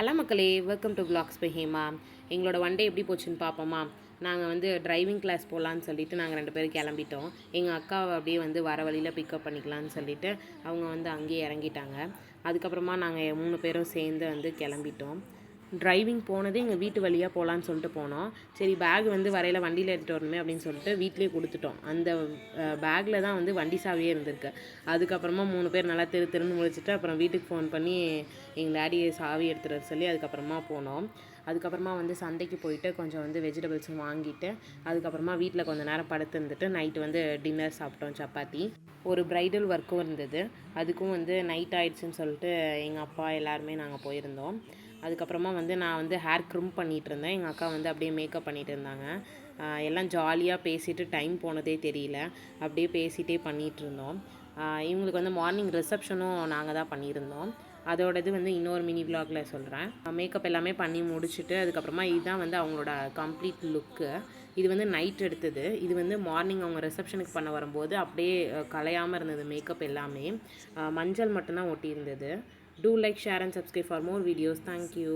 Hello மக்களே, welcome to vlogs by Hema. எங்களோட one day எப்படி போச்சுன்னு பார்ப்போமா? நாங்கள் வந்து டிரைவிங் கிளாஸ் போகலான்னு சொல்லிவிட்டு நாங்கள் 2 பேரும் கிளம்பிட்டோம். எங்கள் அக்காவை அப்படியே வந்து வர வழியில் பிக்கப் பண்ணிக்கலான்னு சொல்லிவிட்டு அவங்க வந்து அங்கேயே இறங்கிட்டாங்க. அதுக்கப்புறமா நாங்கள் 3 பேரும் சேர்ந்து வந்து கிளம்பிட்டோம். டிரைவிங் போனது எங்கள் வீட்டு வழியாக போகலான்னு சொல்லிட்டு போனோம். சரி பேக் வந்து வரையில் வண்டியில் எடுத்துகிட்டு வரணுமே அப்படின்னு சொல்லிட்டு வீட்டிலேயே கொடுத்துட்டோம். அந்த பேக்கில் தான் வந்து வண்டி சாவியே இருந்திருக்கு. அதுக்கப்புறமா 3 பேர் நல்லா திருன்னு முழிச்சிட்டு அப்புறம் வீட்டுக்கு ஃபோன் பண்ணி எங்கள் டேடியை சாவி எடுத்துகிட்டு வர சொல்லி அதுக்கப்புறமா போனோம். அதுக்கப்புறமா வந்து சந்தைக்கு போயிட்டு கொஞ்சம் வந்து வெஜிடபிள்ஸும் வாங்கிட்டு அதுக்கப்புறமா வீட்டில் கொஞ்சம் நேரம் படுத்துருந்துட்டு நைட்டு வந்து டின்னர் சாப்பிட்டோம். சப்பாத்தி. ஒரு ப்ரைடல் ஒர்க்கும் இருந்தது. அதுக்கும் வந்து நைட் ஆயிடுச்சுன்னு சொல்லிட்டு எங்கள் அப்பா எல்லாருமே நாங்கள் போயிருந்தோம். அதுக்கப்புறமா வந்து நான் வந்து ஹேர் க்ரிம் பண்ணிகிட்டு இருந்தேன். எங்கள் அக்கா வந்து அப்படியே மேக்கப் பண்ணிகிட்டு இருந்தாங்க. எல்லாம் ஜாலியாக பேசிவிட்டு டைம் போனதே தெரியல. அப்படியே பேசிகிட்டே பண்ணிகிட்டு இருந்தோம். இவங்களுக்கு வந்து மார்னிங் ரிசப்ஷனும் நாங்கள் தான் பண்ணியிருந்தோம். அதோடது வந்து இன்னொரு மினி விலாகில் சொல்கிறேன். மேக்கப் எல்லாமே பண்ணி முடிச்சுட்டு அதுக்கப்புறமா இதுதான் வந்து அவங்களோட கம்ப்ளீட் லுக்கு. இது வந்து நைட் எடுத்தது. இது வந்து மார்னிங் அவங்க ரிசப்ஷனுக்கு பண்ண வரும்போது அப்படியே கலையாமல் இருந்தது மேக்கப் எல்லாமே. மஞ்சள் மட்டும்தான் ஒட்டியிருந்தது. Do like, share and subscribe for more videos. Thank you.